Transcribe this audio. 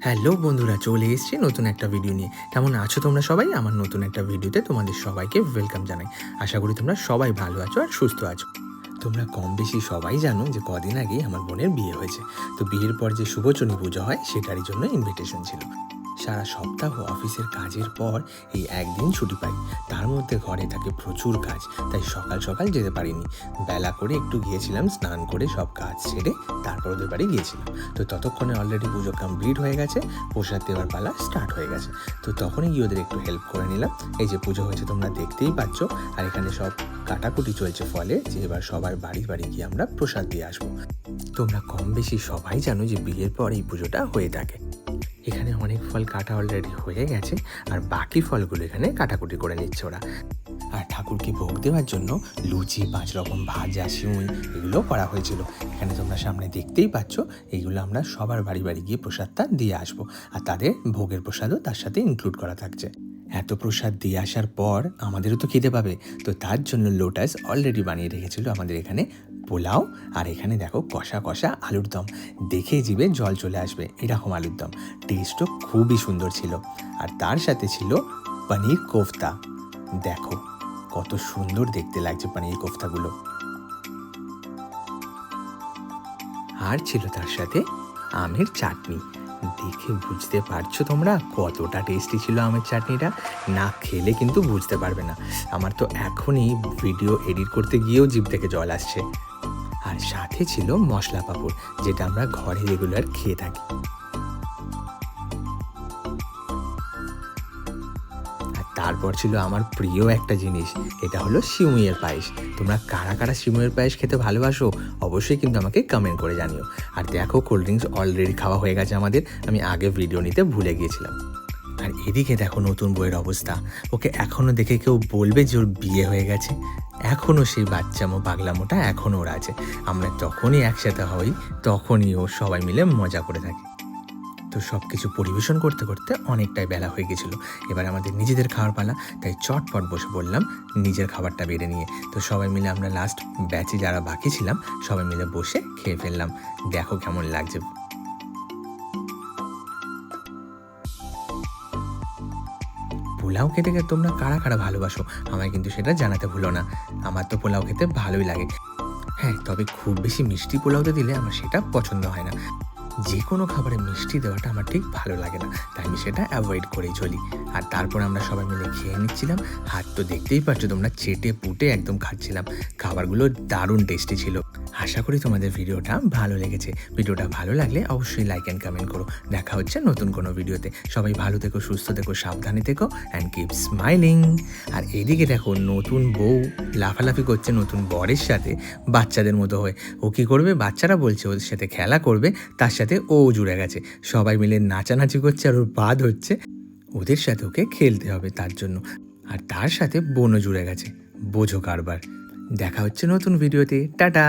Hello বন্ধুরা, চলে এসেছি নতুন একটা ভিডিও নিয়ে। কেমন আছো তোমরা সবাই? আমার নতুন একটা ভিডিওতে তোমাদের সবাইকে ওয়েলকাম জানাই। আশা করি তোমরা সবাই ভালো আছো আর সুস্থ আছো। তোমরা কম বেশি সবাই জানো যে কদিন আগেই আমার বোনের বিয়ে হয়েছে। তো বিয়ের পর যে শুভচনী পুজো হয় সেটারই জন্য ইনভিটেশন ছিল। সারা সপ্তাহ অফিসের কাজের পর এই একদিন ছুটি পাই। তার মধ্যে ঘরে থাকে প্রচুর কাজ, তাই সকাল সকাল যেতে পারিনি। বেলা করে একটু গিয়েছিলাম, স্নান করে সব কাজ সেরে তারপর ওদের বাড়ি গিয়েছিলাম। তো ততক্ষণে অলরেডি পুজো কমপ্লিট হয়ে গেছে, প্রসাদ দেওয়ার পালা স্টার্ট হয়ে গেছে। তো তখনই গিয়ে ওদের একটু হেল্প করে নিলাম। এই যে পুজো হয়েছে তোমরা দেখতেই পাচ্ছ, আর এখানে সব কাটাকুটি চলছে ফলে যে এবার সবার বাড়ি বাড়ি গিয়ে আমরা প্রসাদ দিয়ে আসবো। তোমরা কম বেশি সবাই জানো যে বিয়ের পর এই পুজোটা হয়ে থাকে। এখানে অনেক ফল কাটা অলরেডি হয়ে গেছে, আর বাকি ফলগুলো এখানে কাটাকুটি করে নিচ্ছে ওরা। আর ঠাকুরকে ভোগ দেওয়ার জন্য লুচি, 5 রকম ভাজা, সিউই এগুলো করা হয়েছিল। এখানে তোমরা সামনে দেখতেই পাচ্ছ, এইগুলো আমরা সবার বাড়ি বাড়ি গিয়ে প্রসাদটা দিয়ে আসবো, আর তাদের ভোগের প্রসাদও তার সাথে ইনক্লুড করা থাকছে। এত প্রসাদ দিয়ে আসার পর আমাদেরও তো খেতে পাবে, তো তার জন্য লোটাস অলরেডি বানিয়ে রেখেছিল আমাদের এখানে পোলাও, আর এখানে দেখো কষা কষা আলুর দম। দেখে জিভে জল চলে আসবে এরকম আলুর দম। টেস্টও খুবই সুন্দর ছিল। আর তার সাথে ছিল পনির কোফতা। দেখো কত সুন্দর দেখতে লাগছে পনির কোফতাগুলো। আর ছিল তার সাথে আমের চাটনি। দেখে বুঝতে পারছো তোমরা কতটা টেস্টি ছিল আমের চাটনিটা। না খেলে কিন্তু বুঝতে পারবে না। আমার তো এখনই ভিডিও এডিট করতে গিয়েও জিভ থেকে জল আসছে। আর সাথে ছিল মশলা পাঁপড়, যেটা আমরা ঘরে রেগুলার খেয়ে থাকি। আর তারপর ছিল আমার প্রিয় একটা জিনিস, এটা হলো সিউইয়ের পায়েস। তোমরা কারা কারা সিউইয়ের পায়েস খেতে ভালোবাসো অবশ্যই কিন্তু আমাকে কমেন্ট করে জানিও। আর দেখো কোল্ড ড্রিঙ্কস অলরেডি খাওয়া হয়ে গেছে আমাদের, আমি আগে ভিডিও নিতে ভুলে গিয়েছিলাম। আর এদিকে দেখো নতুন বইয়ের অবস্থা। ওকে এখনও দেখে কেউ বলবে যে ওর বিয়ে হয়ে গেছে? এখনও সেই বাচ্চামো পাগলামোটা এখনও ওর আছে। আমরা যখনই একসাথে হই তখনই ও সবাই মিলে মজা করে থাকে। তো সব কিছু পরিবেশন করতে করতে অনেকটাই বেলা হয়ে গেছিলো। এবার আমাদের নিজেদের খাওয়ার পালা, তাই চটপট বসে পড়লাম নিজের খাবারটা বেড়ে নিয়ে। তো সবাই মিলে আমরা লাস্ট ব্যাচে যারা বাকি ছিলাম সবাই মিলে বসে খেয়ে ফেললাম। দেখো কেমন লাগছে। পোলাও খেতে খেতে তোমরা কারা কারা ভালোবাসো আমায় কিন্তু সেটা জানাতে ভুলো না। আমার তো পোলাও খেতে ভালোই লাগে। হ্যাঁ, তবে খুব বেশি মিষ্টি পোলাওতে দিলে আমার সেটা পছন্দ হয় না। যে কোনো খাবারে মিষ্টি দেওয়াটা আমার ঠিক ভালো লাগে না, তাই আমি সেটা অ্যাভয়েড করেই চলি। আর তারপর আমরা সবাই মিলে খেয়ে নিচ্ছিলাম। হাত তো দেখতেই পাচ্ছ তোমরা, চেটে পুটে একদম খাচ্ছিলাম। খাবারগুলো দারুণ টেস্টি ছিল। আশা করি তোমাদের ভিডিওটা ভালো লেগেছে। ভিডিওটা ভালো লাগলে অবশ্যই লাইক অ্যান্ড কমেন্ট করো। দেখা হচ্ছে নতুন কোনো ভিডিওতে। সবাই ভালো থেকো, সুস্থ থেকো, সাবধানে থেকো অ্যান্ড কিপ স্মাইলিং। আর এদিকে দেখো নতুন বউ লাফালাফি করছে নতুন বরের সাথে বাচ্চাদের মতো হয়ে। ও কী করবে, বাচ্চারা বলছে ওদের সাথে খেলা করবে, তার সাথে ও জুড়ে গেছে। সবাই মিলে নাচানাচি করছে আর ওর বাদ হচ্ছে। ওদের সাথে ওকে খেলতে হবে তার জন্য। আর তার সাথে বোনও জুড়ে গেছে। বোঝো কারবার। দেখা হচ্ছে নতুন ভিডিওতে। টাটা।